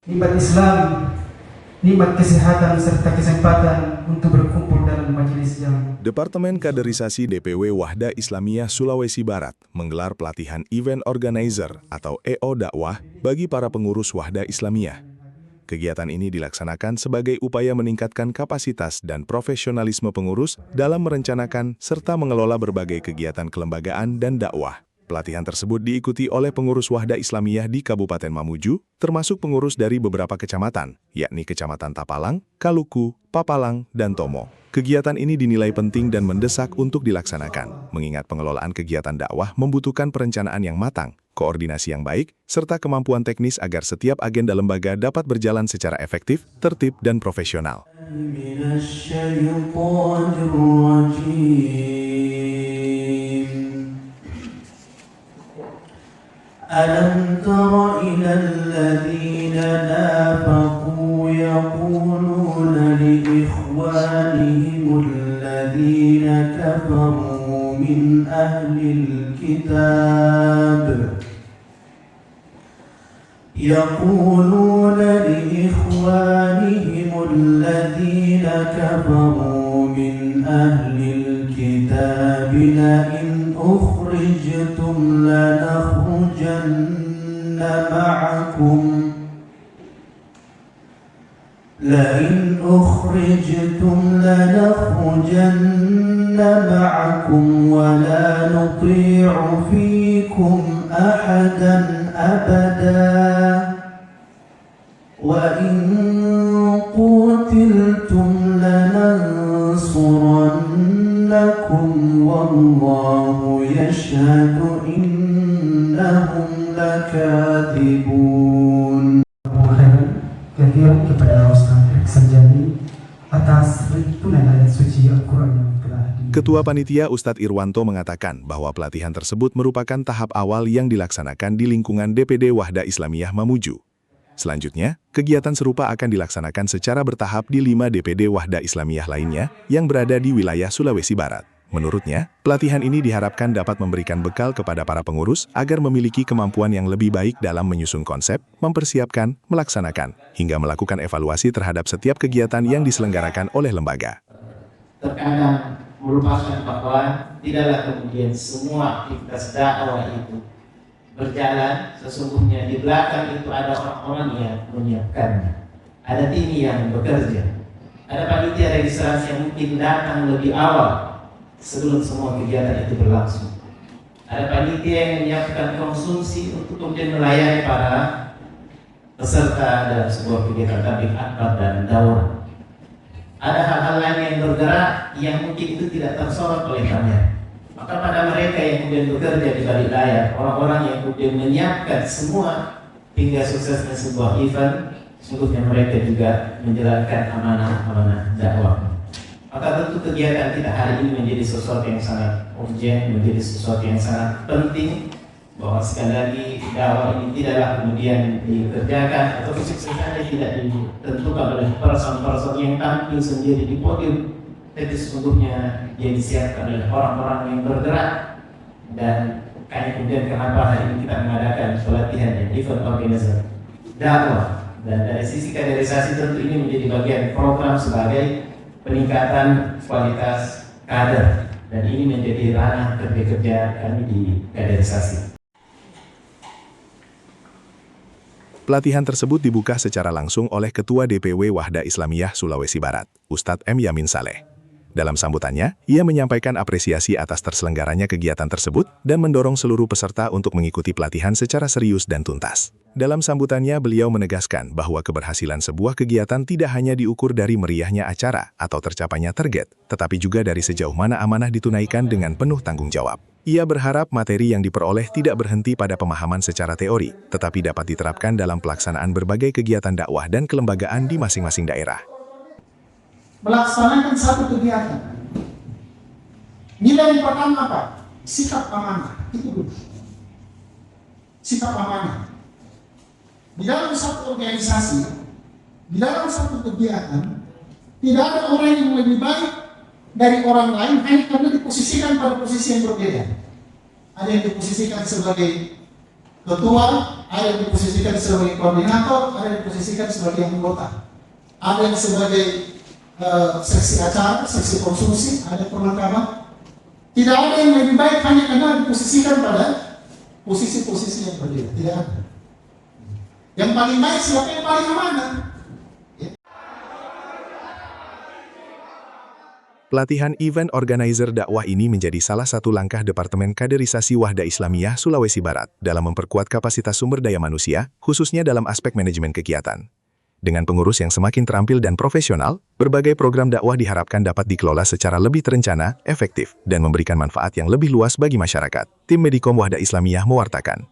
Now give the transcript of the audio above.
Nikmat Islam, nikmat kesehatan serta kesempatan untuk berkumpul dalam majelis yang Departemen Kaderisasi DPW Wahda Islamiyah Sulawesi Barat menggelar pelatihan Event Organizer atau EO dakwah bagi para pengurus Wahda Islamiyah. Kegiatan ini dilaksanakan sebagai upaya meningkatkan kapasitas dan profesionalisme pengurus dalam merencanakan serta mengelola berbagai kegiatan kelembagaan dan dakwah. Pelatihan tersebut diikuti oleh pengurus Wahda Islamiyah di Kabupaten Mamuju, termasuk pengurus dari beberapa kecamatan, yakni Kecamatan Tapalang, Kaluku, Papalang, dan Tomo. Kegiatan ini dinilai penting dan mendesak untuk dilaksanakan, mengingat pengelolaan kegiatan dakwah membutuhkan perencanaan yang matang, koordinasi yang baik, serta kemampuan teknis agar setiap agenda lembaga dapat berjalan secara efektif, tertib, dan profesional. ألم تر إلى الذين نافقوا يقولون لإخوانهم الذين كفروا من أهل الكتاب لئن أخرجتم لنخرجن معكم ولا نطيع فيكم أحدا أبدا وإن قتلتم لننصرنكم والله يشهد إنهم لكاذبون. kehadiran kepada Ustaz Iksan Jani atas tuntunan ayat suci Al-Quran yang telah Ketua Panitia Ustadz Irwanto mengatakan bahwa pelatihan tersebut merupakan tahap awal yang dilaksanakan di lingkungan DPD Wahda Islamiyah Mamuju. Selanjutnya, kegiatan serupa akan dilaksanakan secara bertahap di 5 DPD Wahda Islamiyah lainnya yang berada di wilayah Sulawesi Barat. Menurutnya, pelatihan ini diharapkan dapat memberikan bekal kepada para pengurus agar memiliki kemampuan yang lebih baik dalam menyusun konsep, mempersiapkan, melaksanakan, hingga melakukan evaluasi terhadap setiap kegiatan yang diselenggarakan oleh lembaga. Terkadang melupakan bahwa tidaklah kemudian semua aktivitas dakwah itu berjalan, sesungguhnya di belakang itu ada orang-orang yang menyiapkannya, ada tim yang bekerja, ada panitia registrasi yang mungkin datang lebih awal sebelum semua kegiatan itu berlangsung, ada panitia yang menyiapkan konsumsi untuk kemudian melayani para peserta dalam sebuah kegiatan tabligh akbar dan daurah. Ada hal-hal lain yang bergerak yang mungkin itu tidak tersorot oleh kamera. Maka pada mereka yang kemudian bekerja di balik layar, orang-orang yang kemudian menyiapkan semua hingga suksesnya sebuah event, sungguhnya mereka juga menjalankan amanah-amanah dakwah. Maka tentu kegiatan kita hari ini menjadi sesuatu yang sangat urgent, menjadi sesuatu yang sangat penting, bahwa sekali lagi dakwah ini tidaklah kemudian dikerjakan atau kesuksesannya tidak ditentukan oleh person-person yang tampil sendiri di podium, tapi sesungguhnya dia disiapkan oleh orang-orang yang bergerak. Dan kemudian kenapa hari ini kita mengadakan pelatihan dan event organizer dakwah, dan dari sisi kaderisasi tentu ini menjadi bagian program sebagai peningkatan kualitas kader, dan ini menjadi ranah kerja kami di kaderisasi. Pelatihan tersebut dibuka secara langsung oleh Ketua DPW Wahda Islamiyah Sulawesi Barat, Ustadz M. Yamin Saleh. Dalam sambutannya, ia menyampaikan apresiasi atas terselenggaranya kegiatan tersebut dan mendorong seluruh peserta untuk mengikuti pelatihan secara serius dan tuntas. Dalam sambutannya, beliau menegaskan bahwa keberhasilan sebuah kegiatan tidak hanya diukur dari meriahnya acara atau tercapainya target, tetapi juga dari sejauh mana amanah ditunaikan dengan penuh tanggung jawab. Ia berharap materi yang diperoleh tidak berhenti pada pemahaman secara teori, tetapi dapat diterapkan dalam pelaksanaan berbagai kegiatan dakwah dan kelembagaan di masing-masing daerah. Melaksanakan satu kegiatan, nilai yang pertama apa? Sikap amanah. Itu dulu. Sikap amanah. Di dalam satu organisasi, di dalam satu kegiatan, tidak ada orang yang lebih baik dari orang lain hanya karena diposisikan pada posisi yang berbeda. Ada yang diposisikan sebagai ketua, ada yang diposisikan sebagai koordinator, ada yang diposisikan sebagai anggota, ada yang sebagai seksi acara, seksi konsumsi, ada perlengkapan. Tidak ada yang lebih baik hanya karena diposisikan pada posisi-posisi yang berbeda. Tidak ada. Yang paling baik siapa yang paling amanah? Pelatihan event organizer dakwah ini menjadi salah satu langkah Departemen Kaderisasi Wahda Islamiyah Sulawesi Barat dalam memperkuat kapasitas sumber daya manusia, khususnya dalam aspek manajemen kegiatan. Dengan pengurus yang semakin terampil dan profesional, berbagai program dakwah diharapkan dapat dikelola secara lebih terencana, efektif, dan memberikan manfaat yang lebih luas bagi masyarakat. Tim Medikom Wahda Islamiyah mewartakan.